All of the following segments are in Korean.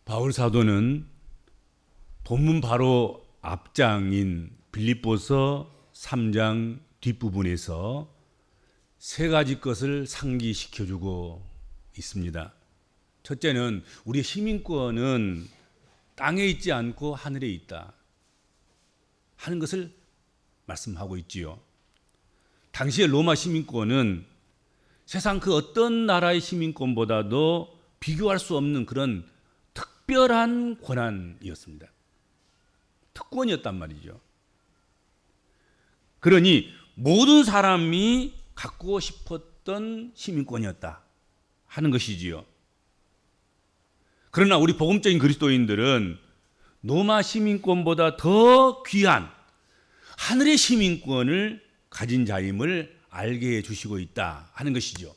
바울 사도는 본문 바로 앞장인 빌립보서 3장 뒷부분에서 세 가지 것을 상기시켜주고 있습니다. 첫째는 우리의 시민권은 땅에 있지 않고 하늘에 있다 하는 것을 말씀하고 있지요. 당시의 로마 시민권은 세상 그 어떤 나라의 시민권보다도 비교할 수 없는 그런 특별한 권한이었습니다. 특권이었단 말이죠. 그러니 모든 사람이 갖고 싶었던 시민권이었다 하는 것이지요. 그러나 우리 복음적인 그리스도인들은 로마 시민권보다 더 귀한 하늘의 시민권을 가진 자임을 알게 해주시고 있다 하는 것이죠.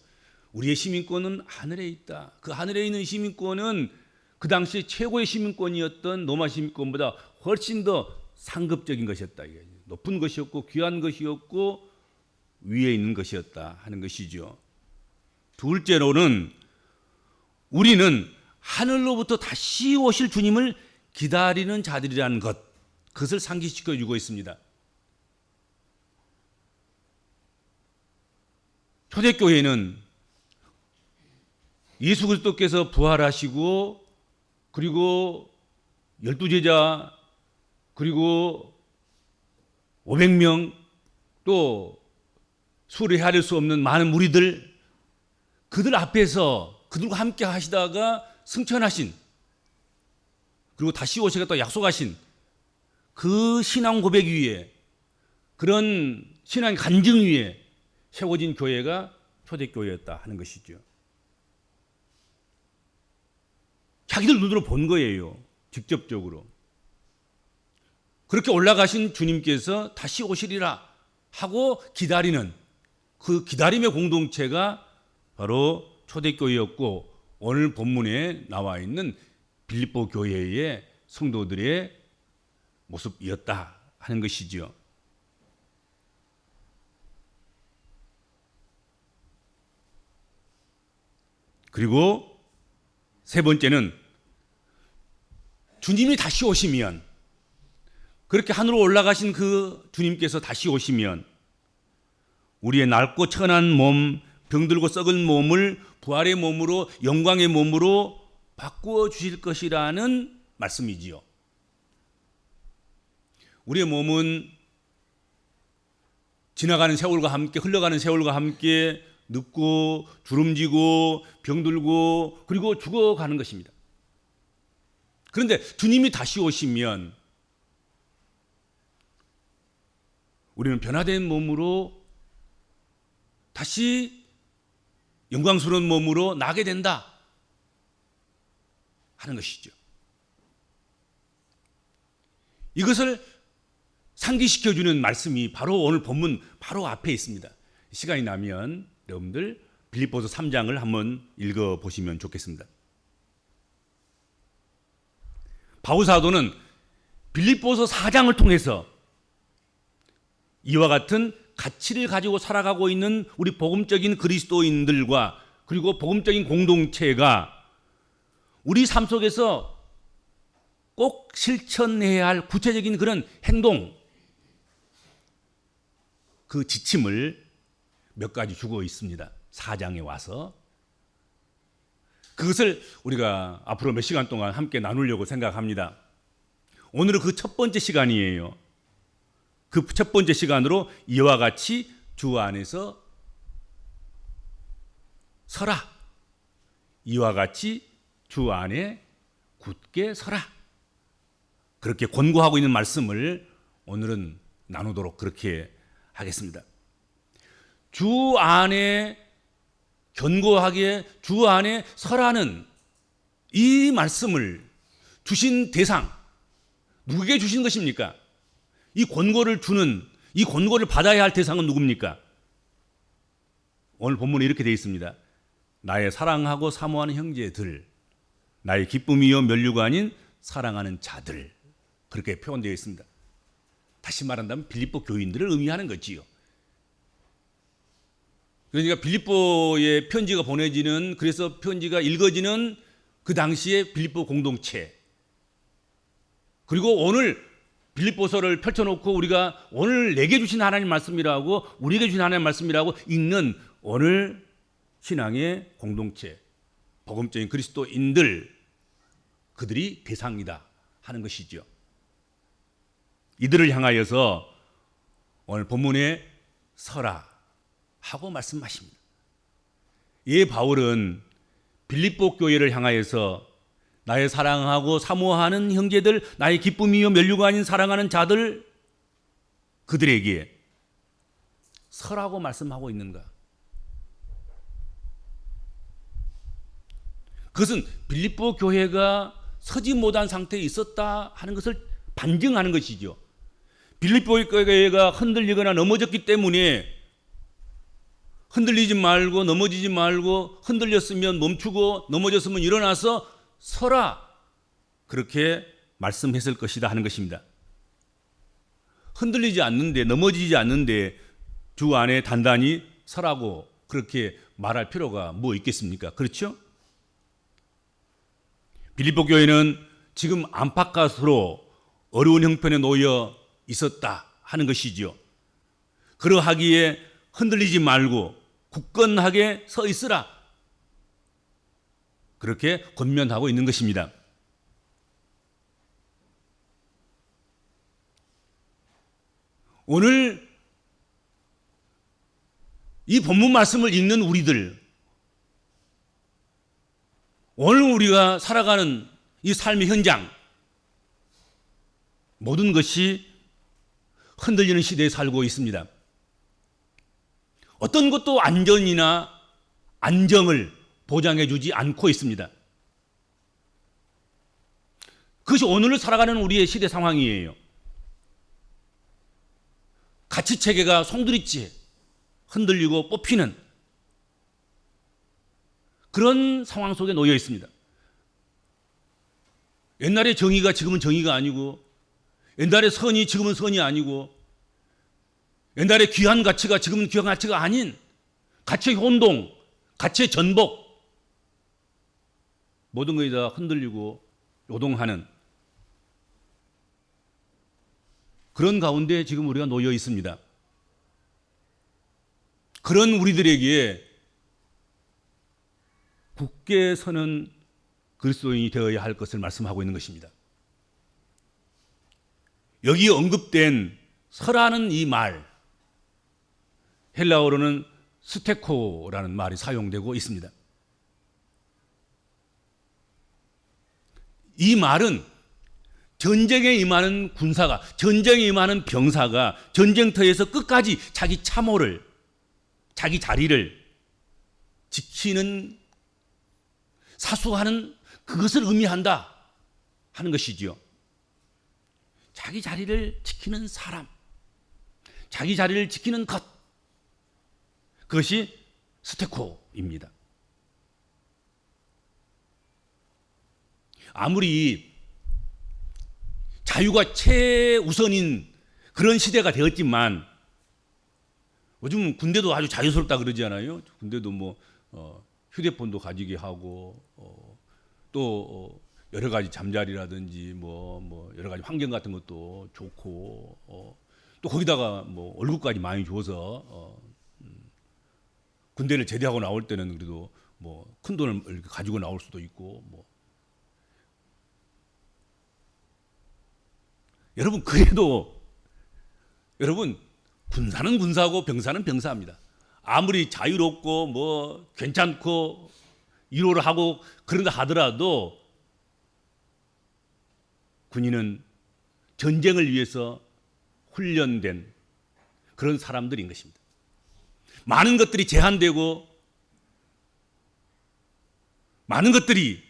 우리의 시민권은 하늘에 있다. 그 하늘에 있는 시민권은 그 당시 최고의 시민권이었던 로마 시민권보다 훨씬 더 상급적인 것이었다. 높은 것이었고 귀한 것이었고 위에 있는 것이었다 하는 것이죠. 둘째로는 우리는 하늘로부터 다시 오실 주님을 기다리는 자들이라는 것, 그것을 상기시켜주고 있습니다. 초대교회는 예수 그리스도께서 부활하시고 그리고 12제자 그리고 500명 또 수레할 수 없는 많은 무리들, 그들 앞에서 그들과 함께 하시다가 승천하신, 그리고 다시 오시겠다 약속하신 그 신앙 고백 위에, 그런 신앙 간증 위에 세워진 교회가 초대교회였다 하는 것이죠. 자기들 눈으로 본 거예요. 직접적으로. 그렇게 올라가신 주님께서 다시 오시리라 하고 기다리는 그 기다림의 공동체가 바로 초대교회였고, 오늘 본문에 나와 있는 빌립보 교회의 성도들의 모습이었다 하는 것이죠. 그리고 세 번째는 주님이 다시 오시면, 그렇게 하늘로 올라가신 그 주님께서 다시 오시면 우리의 낡고 천한 몸, 병들고 썩은 몸을 부활의 몸으로, 영광의 몸으로 바꾸어 주실 것이라는 말씀이지요. 우리의 몸은 지나가는 세월과 함께, 흘러가는 세월과 함께 늙고 주름지고 병들고 그리고 죽어가는 것입니다. 그런데 주님이 다시 오시면 우리는 변화된 몸으로 다시 영광스러운 몸으로 나게 된다 하는 것이죠. 이것을 상기시켜주는 말씀이 바로 오늘 본문 바로 앞에 있습니다. 시간이 나면 여러분들 빌립보서 3장을 한번 읽어보시면 좋겠습니다. 바울 사도는 빌립보서 4장을 통해서 이와 같은 가치를 가지고 살아가고 있는 우리 복음적인 그리스도인들과 그리고 복음적인 공동체가 우리 삶 속에서 꼭 실천해야 할 구체적인 그런 행동, 그 지침을 몇 가지 주고 있습니다. 4장에 와서 그것을 우리가 앞으로 몇 시간 동안 함께 나누려고 생각합니다. 오늘은 그 첫 번째 시간이에요. 그 첫 번째 시간으로 이와 같이 주 안에서 서라. 이와 같이 주 안에 굳게 서라. 그렇게 권고하고 있는 말씀을 오늘은 나누도록 그렇게 하겠습니다. 주 안에 견고하게 주 안에 서라는 이 말씀을 주신 대상, 누구에게 주신 것입니까? 이 권고를 주는, 이 권고를 받아야 할 대상은 누굽니까? 오늘 본문에 이렇게 되어 있습니다. 나의 사랑하고 사모하는 형제들, 나의 기쁨이요 면류가 아닌 사랑하는 자들, 그렇게 표현되어 있습니다. 다시 말한다면 빌립보 교인들을 의미하는 거지요. 그러니까 빌립보에 편지가 보내지는, 그래서 편지가 읽어지는 그 당시에 빌립보 공동체, 그리고 오늘 빌립보서를 펼쳐놓고 우리가 오늘 내게 주신 하나님 말씀이라고, 우리에게 주신 하나님 말씀이라고 읽는 오늘 신앙의 공동체, 복음적인 그리스도인들, 그들이 대상이다 하는 것이죠. 이들을 향하여서 오늘 본문에 서라 하고 말씀하십니다. 예, 바울은 빌립보 교회를 향하여서 나의 사랑하고 사모하는 형제들, 나의 기쁨이요 면류가 아닌 사랑하는 자들, 그들에게 서라고 말씀하고 있는가? 그것은 빌립보 교회가 서지 못한 상태에 있었다 하는 것을 반증하는 것이죠. 빌립보 교회가 흔들리거나 넘어졌기 때문에 흔들리지 말고 넘어지지 말고, 흔들렸으면 멈추고 넘어졌으면 일어나서 서라, 그렇게 말씀했을 것이다 하는 것입니다. 흔들리지 않는데, 넘어지지 않는데 주 안에 단단히 서라고 그렇게 말할 필요가 뭐 있겠습니까? 그렇죠? 빌립보 교회는 지금 안팎가스로 어려운 형편에 놓여 있었다 하는 것이죠. 그러하기에 흔들리지 말고 굳건하게 서 있으라, 그렇게 권면하고 있는 것입니다. 오늘 이 본문 말씀을 읽는 우리들, 오늘 우리가 살아가는 이 삶의 현장, 모든 것이 흔들리는 시대에 살고 있습니다. 어떤 것도 안전이나 안정을 보장해 주지 않고 있습니다. 그것이 오늘을 살아가는 우리의 시대 상황이에요. 가치체계가 송두리째 흔들리고 뽑히는 그런 상황 속에 놓여 있습니다. 옛날에 정의가 지금은 정의가 아니고, 옛날에 선이 지금은 선이 아니고, 옛날에 귀한 가치가 지금은 귀한 가치가 아닌 가치의 혼동, 가치의 전복, 모든 것이 다 흔들리고 요동하는 그런 가운데 지금 우리가 놓여 있습니다. 그런 우리들에게 굳게 서는 그리스도인이 되어야 할 것을 말씀하고 있는 것입니다. 여기 언급된 서라는 이 말, 헬라어로는 스테코라는 말이 사용되고 있습니다. 이 말은 전쟁에 임하는 군사가, 전쟁에 임하는 병사가 전쟁터에서 끝까지 자기 참호를, 자기 자리를 지키는, 사수하는 그것을 의미한다 하는 것이지요. 자기 자리를 지키는 사람, 자기 자리를 지키는 것, 그것이 스테코입니다. 아무리 자유가 최우선인 그런 시대가 되었지만, 요즘 군대도 아주 자유스럽다 그러지 않아요? 군대도 뭐 휴대폰도 가지게 하고, 또 여러 가지 잠자리라든지 뭐 여러 가지 환경 같은 것도 좋고, 또 거기다가 뭐 월급까지 많이 줘서 군대를 제대하고 나올 때는 그래도 뭐 큰 돈을 이렇게 가지고 나올 수도 있고, 뭐 여러분, 그래도 여러분, 군사는 군사고 병사는 병사입니다. 아무리 자유롭고 뭐 괜찮고 위로를 하고 그런다 하더라도 군인은 전쟁을 위해서 훈련된 그런 사람들인 것입니다. 많은 것들이 제한되고 많은 것들이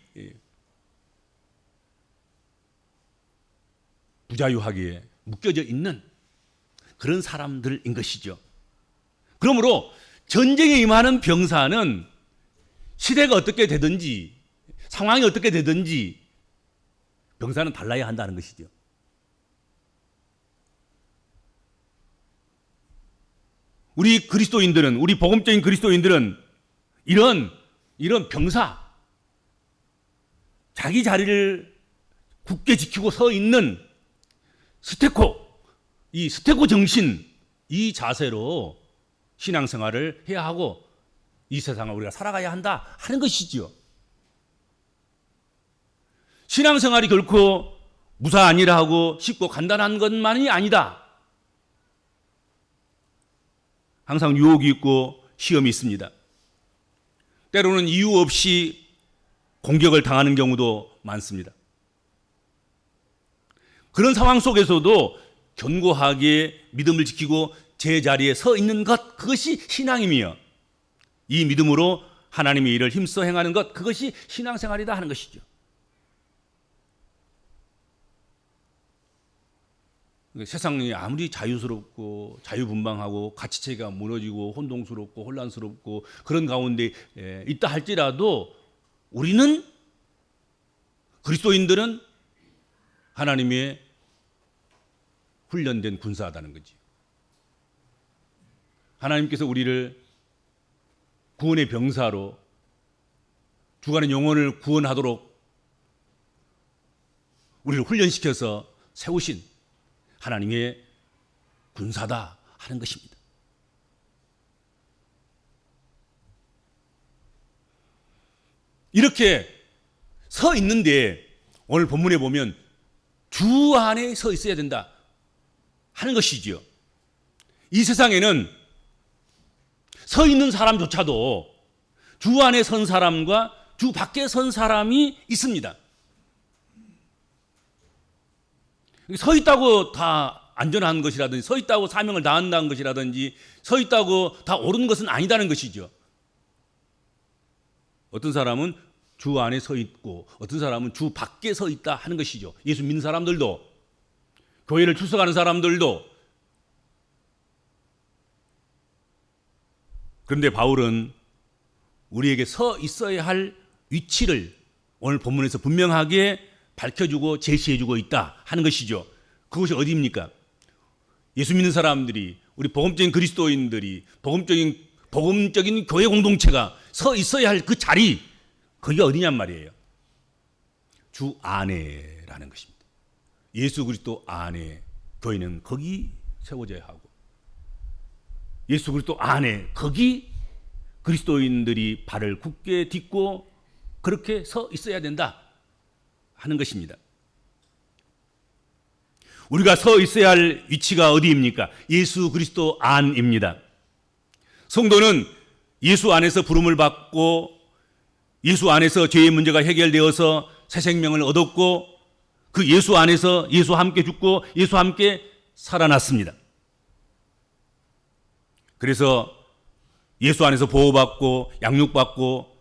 부자유하게 묶여져 있는 그런 사람들인 것이죠. 그러므로 전쟁에 임하는 병사는 시대가 어떻게 되든지, 상황이 어떻게 되든지 병사는 달라야 한다는 것이죠. 우리 그리스도인들은, 우리 복음적인 그리스도인들은 이런 병사, 자기 자리를 굳게 지키고 서 있는 이 스테고 정신, 이 자세로 신앙생활을 해야 하고 이 세상을 우리가 살아가야 한다 하는 것이지요. 신앙생활이 결코 무사안이라 하고 쉽고 간단한 것만이 아니다. 항상 유혹이 있고 시험이 있습니다. 때로는 이유 없이 공격을 당하는 경우도 많습니다. 그런 상황 속에서도 견고하게 믿음을 지키고 제자리에 서 있는 것, 그것이 신앙이며 이 믿음으로 하나님의 일을 힘써 행하는 것, 그것이 신앙생활이다 하는 것이죠. 세상이 아무리 자유스럽고 자유분방하고 가치체계가 무너지고 혼동스럽고 혼란스럽고 그런 가운데 있다 할지라도 우리는, 그리스도인들은 하나님의 훈련된 군사하다는 거지. 하나님께서 우리를 구원의 병사로 죽어가는 영혼을 구원하도록 우리를 훈련시켜서 세우신 하나님의 군사다 하는 것입니다. 이렇게 서 있는데 오늘 본문에 보면 주 안에 서 있어야 된다 하는 것이지요. 이 세상에는 서 있는 사람조차도 주 안에 선 사람과 주 밖에 선 사람이 있습니다. 서 있다고 다 안전한 것이라든지 서 있다고 사명을 다한다는 것이라든지 서 있다고 다 옳은 것은 아니다는 것이죠. 어떤 사람은 주 안에 서 있고 어떤 사람은 주 밖에 서 있다 하는 것이죠. 예수 믿는 사람들도, 교회를 출석하는 사람들도. 그런데 바울은 우리에게 서 있어야 할 위치를 오늘 본문에서 분명하게 밝혀주고 제시해주고 있다 하는 것이죠. 그것이 어디입니까? 예수 믿는 사람들이, 우리 복음적인 그리스도인들이, 복음적인 교회 공동체가 서 있어야 할 그 자리, 거기가 어디냔 말이에요. 주 안에라는 것입니다. 예수 그리스도 안에 교회는 거기 세워져야 하고, 예수 그리스도 안에 거기 그리스도인들이 발을 굳게 딛고 그렇게 서 있어야 된다 하는 것입니다. 우리가 서 있어야 할 위치가 어디입니까? 예수 그리스도 안입니다. 성도는 예수 안에서 부름을 받고 예수 안에서 죄의 문제가 해결되어서 새 생명을 얻었고 그 예수 안에서 예수와 함께 죽고 예수와 함께 살아났습니다. 그래서 예수 안에서 보호받고 양육받고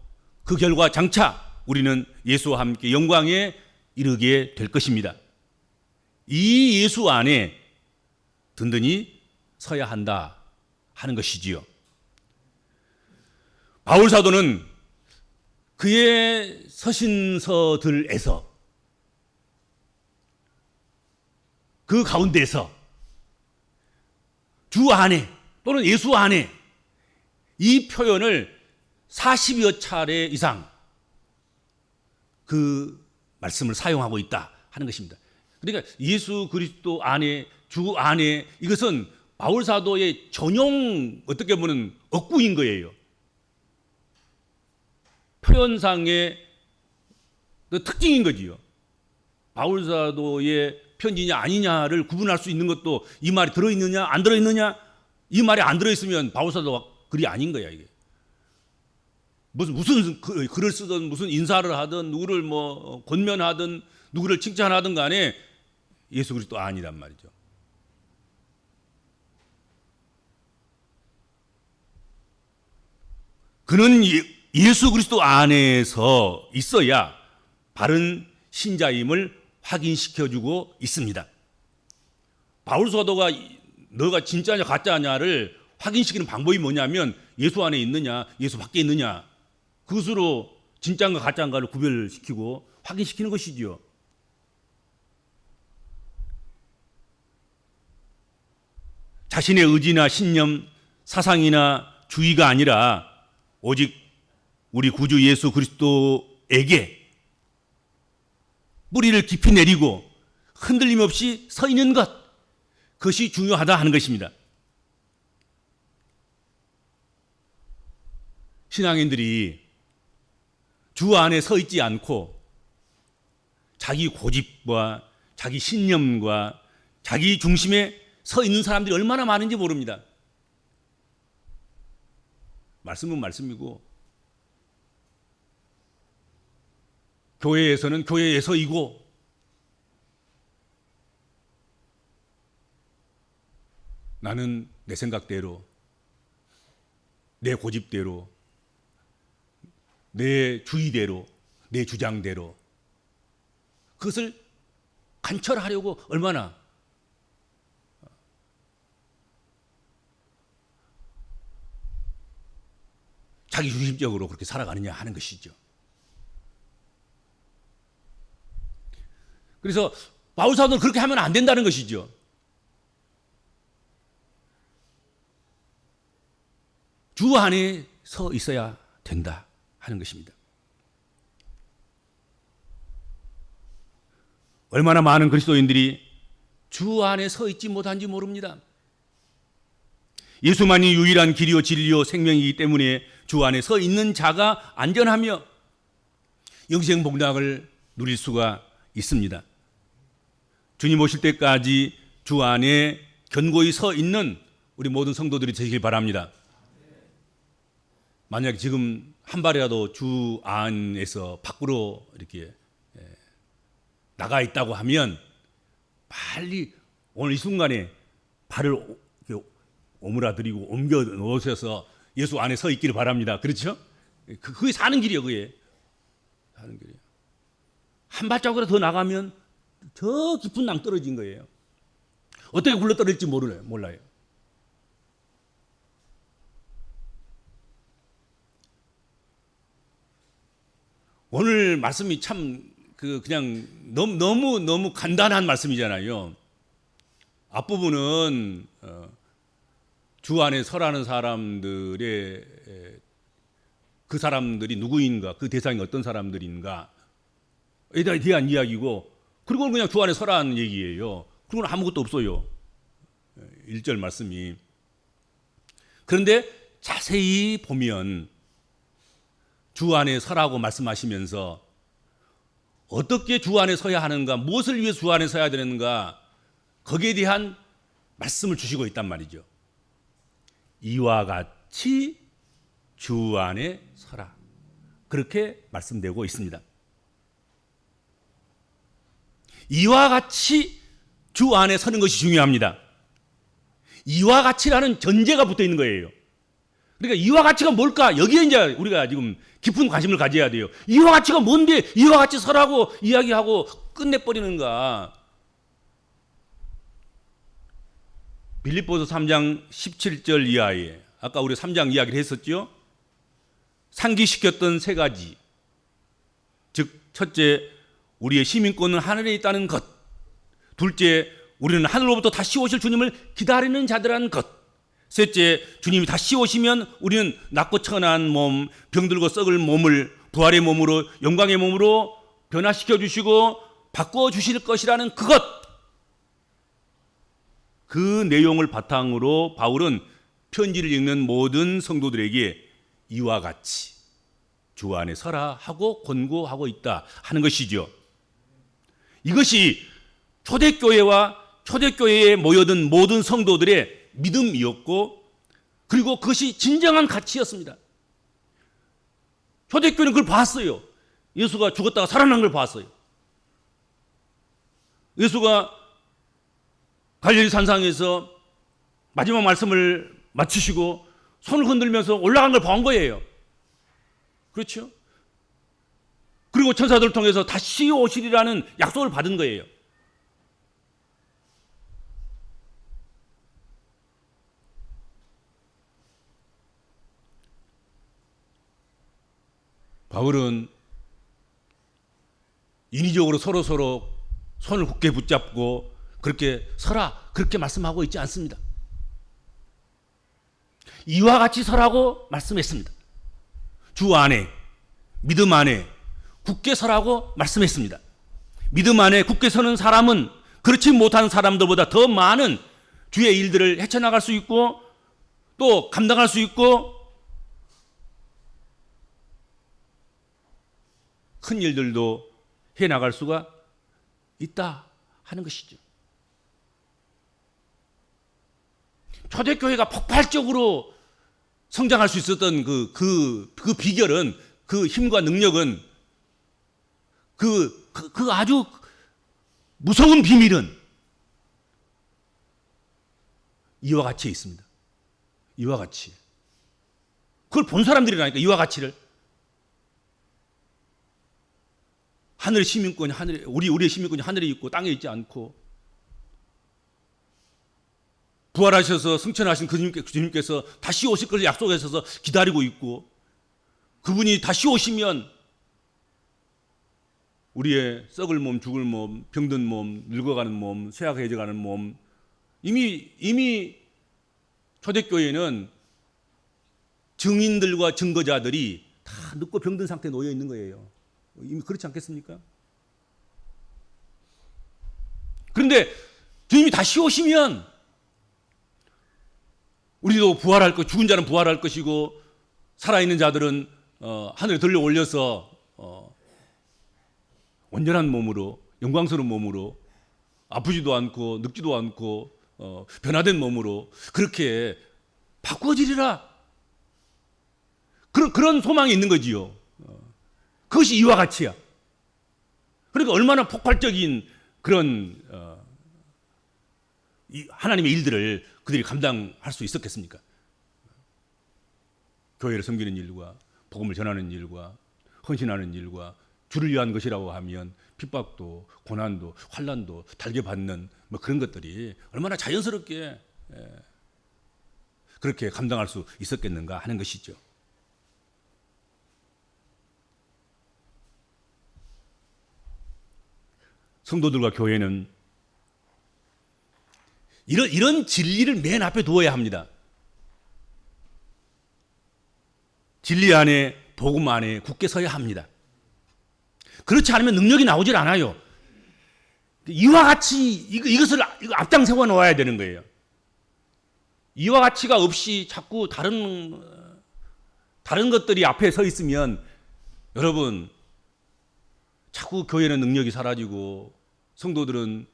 그 결과 장차 우리는 예수와 함께 영광에 이르게 될 것입니다. 이 예수 안에 든든히 서야 한다 하는 것이지요. 바울 사도는 그의 서신서들에서 그 가운데서 주 안에 또는 예수 안에 이 표현을 40여 차례 이상 그 말씀을 사용하고 있다 하는 것입니다. 그러니까 예수 그리스도 안에, 주 안에, 이것은 바울 사도의 전용, 어떻게 보면 억구인 거예요. 표현상의 그 특징인 거지요. 바울 사도의 편지냐 아니냐를 구분할 수 있는 것도 이 말이 들어있느냐 안 들어있느냐, 이 말이 안 들어있으면 바울 사도가 글이 아닌 거야. 이게 무슨 글을 쓰든 무슨 인사를 하든 누구를 뭐 권면하든 누구를 칭찬하든 간에 예수 그리스도 아니란 말이죠. 그는 예수 그리스도 안에서 있어야 바른 신자임을 확인시켜주고 있습니다. 바울 사도가 너가 진짜냐 가짜냐를 확인시키는 방법이 뭐냐면 예수 안에 있느냐 예수 밖에 있느냐, 그것으로 진짜인가 가짜인가를 구별시키고 확인시키는 것이지요. 자신의 의지나 신념, 사상이나 주의가 아니라 오직 우리 구주 예수 그리스도에게 뿌리를 깊이 내리고 흔들림 없이 서 있는 것, 그것이 중요하다 하는 것입니다. 신앙인들이 주 안에 서 있지 않고 자기 고집과 자기 신념과 자기 중심에 서 있는 사람들이 얼마나 많은지 모릅니다. 말씀은 말씀이고 교회에서는 교회에서이고 나는 내 생각대로, 내 고집대로, 내 주의대로, 내 주장대로 그것을 관철하려고 얼마나 자기 중심적으로 그렇게 살아가느냐 하는 것이죠. 그래서 바울 사도는 그렇게 하면 안 된다는 것이죠. 주 안에 서 있어야 된다 하는 것입니다. 얼마나 많은 그리스도인들이 주 안에 서 있지 못한지 모릅니다. 예수만이 유일한 길이요 진리요 생명이기 때문에 주 안에 서 있는 자가 안전하며 영생 복락을 누릴 수가 있습니다. 주님 오실 때까지 주 안에 견고히 서 있는 우리 모든 성도들이 되시길 바랍니다. 만약 지금 한 발이라도 주 안에서 밖으로 이렇게 나가 있다고 하면 빨리 오늘 이 순간에 발을 오므라들이고 옮겨 놓으셔서 예수 안에 서 있기를 바랍니다. 그렇죠? 그게 사는 길이에요. 그게 사는 길이에요. 한 발자국이라도 더 나가면 더 깊은 낭 떨어진 거예요. 어떻게 굴러떨어질지 몰라요. 오늘 말씀이 참 그냥 너무 간단한 말씀이잖아요. 앞부분은 주 안에 서라는 사람들의 그 사람들이 누구인가, 그 대상이 어떤 사람들인가에 대한 이야기고, 그리고 그냥 주 안에 서라는 얘기예요. 그리고는 아무것도 없어요. 1절 말씀이. 그런데 자세히 보면 주 안에 서라고 말씀하시면서 어떻게 주 안에 서야 하는가, 무엇을 위해 주 안에 서야 되는가, 거기에 대한 말씀을 주시고 있단 말이죠. 이와 같이 주 안에 서라, 그렇게 말씀되고 있습니다. 이와 같이 주 안에 서는 것이 중요합니다. 이와 같이라는 전제가 붙어 있는 거예요. 그러니까 이와 같이가 뭘까? 여기에 이제 우리가 지금 깊은 관심을 가져야 돼요. 이와 같이가 뭔데 이와 같이 서라고 이야기하고 끝내버리는가? 빌립보서 3장 17절 이하에 아까 우리 3장 이야기를 했었죠. 상기시켰던 세 가지, 즉 첫째, 우리의 시민권은 하늘에 있다는 것. 둘째, 우리는 하늘로부터 다시 오실 주님을 기다리는 자들이라는 것. 셋째, 주님이 다시 오시면 우리는 낮고 천한 몸, 병들고 썩을 몸을 부활의 몸으로, 영광의 몸으로 변화시켜 주시고 바꿔 주실 것이라는 그것. 그 내용을 바탕으로 바울은 편지를 읽는 모든 성도들에게 이와 같이 주 안에 서라 하고 권고하고 있다 하는 것이죠. 이것이 초대교회와 초대교회에 모여든 모든 성도들의 믿음이었고, 그리고 그것이 진정한 가치였습니다. 초대교회는 그걸 봤어요. 예수가 죽었다가 살아난 걸 봤어요. 예수가 갈릴리 산상에서 마지막 말씀을 마치시고 손을 흔들면서 올라간 걸 본 거예요. 그렇죠? 그리고 천사들을 통해서 다시 오시리라는 약속을 받은 거예요. 바울은 인위적으로 서로 손을 굳게 붙잡고 그렇게 서라, 그렇게 말씀하고 있지 않습니다. 이와 같이 서라고 말씀했습니다. 주 안에, 믿음 안에 굳게 서라고 말씀했습니다. 믿음 안에 굳게 서는 사람은 그렇지 못한 사람들보다 더 많은 주의 일들을 헤쳐나갈 수 있고 또 감당할 수 있고 큰 일들도 해나갈 수가 있다 하는 것이죠. 초대교회가 폭발적으로 성장할 수 있었던 그 비결은, 그 힘과 능력은, 그 아주 무서운 비밀은 이와 같이 있습니다. 이와 같이. 그걸 본 사람들이라니까, 이와 같이를. 하늘의 시민권이 우리의 시민권이 하늘에 있고 땅에 있지 않고, 부활하셔서 승천하신 그 주님께서 다시 오실 것을 약속하셔서 기다리고 있고, 그분이 다시 오시면 우리의 썩을 몸, 죽을 몸, 병든 몸, 늙어가는 몸, 쇠약해져가는 몸, 이미 초대교회는 증인들과 증거자들이 다 늙고 병든 상태에 놓여 있는 거예요. 이미 그렇지 않겠습니까? 그런데 주님이 다시 오시면 우리도 부활할 것, 죽은 자는 부활할 것이고 살아있는 자들은 하늘에 들려 올려서 온전한 몸으로, 영광스러운 몸으로, 아프지도 않고 늙지도 않고 변화된 몸으로 그렇게 바꾸어지리라. 그런 소망이 있는 거지요. 그것이 이와 같이야. 그러니까 얼마나 폭발적인 그런 하나님의 일들을 그들이 감당할 수 있었겠습니까? 교회를 섬기는 일과 복음을 전하는 일과 헌신하는 일과 주를 위한 것이라고 하면 핍박도 고난도 환난도 달게 받는 뭐 그런 것들이 얼마나 자연스럽게 그렇게 감당할 수 있었겠는가 하는 것이죠. 성도들과 교회는 이런 진리를 맨 앞에 두어야 합니다. 진리 안에, 복음 안에 굳게 서야 합니다. 그렇지 않으면 능력이 나오질 않아요. 이와 같이 이것을 앞장 세워 놓아야 되는 거예요. 이와 같이가 없이 자꾸 다른 것들이 앞에 서 있으면 여러분 자꾸 교회는 능력이 사라지고 성도들은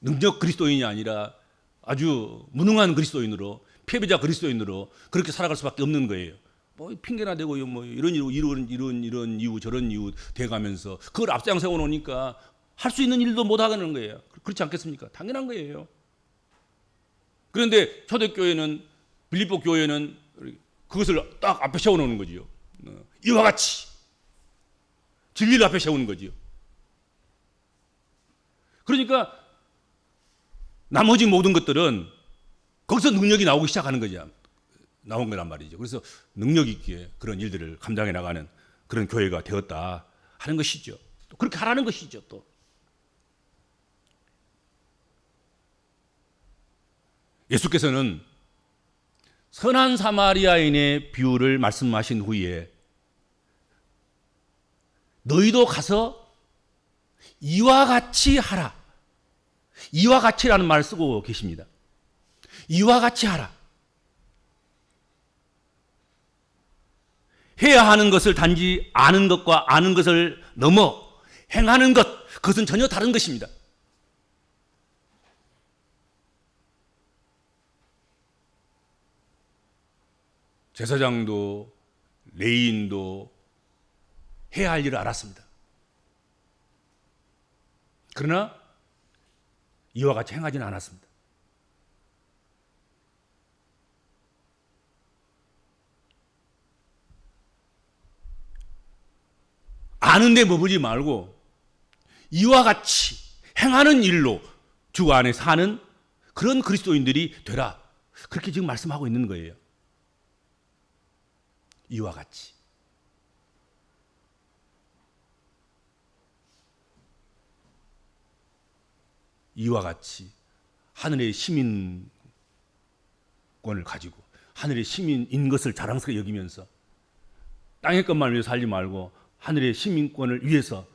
능력 그리스도인이 아니라 아주 무능한 그리스도인으로, 패배자 그리스도인으로 그렇게 살아갈 수밖에 없는 거예요. 뭐 핑계나 대고 뭐 이런 이유 저런 이유 대가면서 그걸 앞장 세워 놓으니까 할 수 있는 일도 못 하는 거예요. 그렇지 않겠습니까? 당연한 거예요. 그런데 초대교회는, 빌립보 교회는 그것을 딱 앞에 세워 놓는 거지요. 이와 같이 진리를 앞에 세우는 거지요. 그러니까 나머지 모든 것들은 거기서 능력이 나오기 시작하는 거죠. 나온 거란 말이죠. 그래서 능력 있게 그런 일들을 감당해 나가는 그런 교회가 되었다 하는 것이죠. 또 그렇게 하라는 것이죠. 또 예수께서는 선한 사마리아인의 비유를 말씀하신 후에 너희도 가서 이와 같이 하라. 이와 같이라는 말을 쓰고 계십니다. 이와 같이 하라. 해야 하는 것을 단지 아는 것과 아는 것을 넘어 행하는 것, 그것은 전혀 다른 것입니다. 제사장도 레위인도 해야 할 일을 알았습니다. 그러나 이와 같이 행하지는 않았습니다. 아는데 머무르지 말고 이와 같이 행하는 일로 주 안에 사는 그런 그리스도인들이 되라. 그렇게 지금 말씀하고 있는 거예요. 이와 같이. 이와 같이 하늘의 시민권을 가지고 하늘의 시민인 것을 자랑스럽게 여기면서 땅의 것만 위해서 살지 말고 하늘의 시민권을 위해서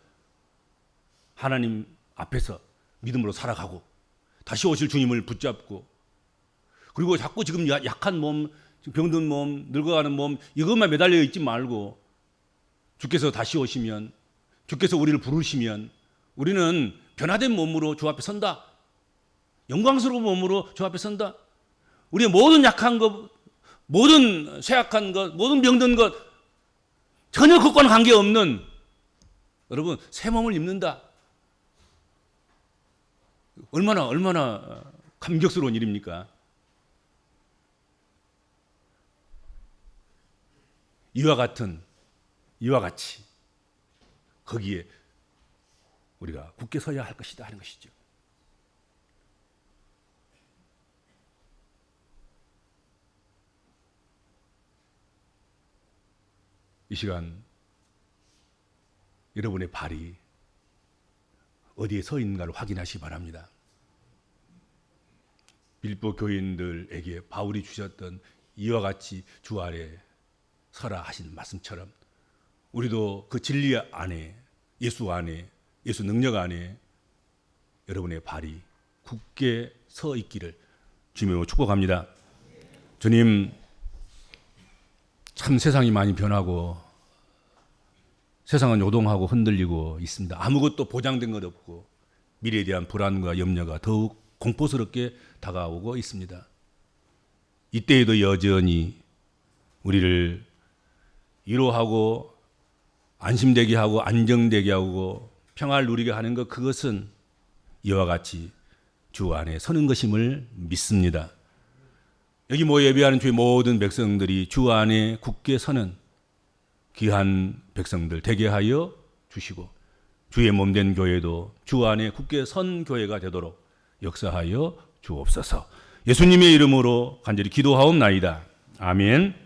하나님 앞에서 믿음으로 살아가고 다시 오실 주님을 붙잡고 그리고 자꾸 지금 약한 몸, 병든 몸, 늙어가는 몸 이것만 매달려 있지 말고 주께서 다시 오시면 주께서 우리를 부르시면 우리는 변화된 몸으로 주 앞에 선다. 영광스러운 몸으로 주 앞에 선다. 우리의 모든 약한 것, 모든 쇠약한 것, 모든 병든 것 전혀 그것과는 관계없는 여러분 새 몸을 입는다. 얼마나 감격스러운 일입니까? 이와 같이 거기에 우리가 굳게 서야 할 것이다 하는 것이죠. 이 시간 여러분의 발이 어디에 서 있는가를 확인하시기 바랍니다. 빌보 교인들에게 바울이 주셨던 이와 같이 주 아래 서라 하신 말씀처럼 우리도 그 진리 안에 예수 안에 예수 능력 안에 여러분의 발이 굳게 서 있기를 주님으로 축복합니다. 주님 참 세상이 많이 변하고 세상은 요동하고 흔들리고 있습니다. 아무것도 보장된 것 없고 미래에 대한 불안과 염려가 더욱 공포스럽게 다가오고 있습니다. 이때에도 여전히 우리를 위로하고 안심되게 하고 안정되게 하고 평화를 누리게 하는 것 그것은 이와 같이 주 안에 서는 것임을 믿습니다. 여기 모여 예배하는 주의 모든 백성들이 주 안에 굳게 서는 귀한 백성들 되게 하여 주시고 주의 몸된 교회도 주 안에 굳게 선 교회가 되도록 역사하여 주옵소서. 예수님의 이름으로 간절히 기도하옵나이다. 아멘.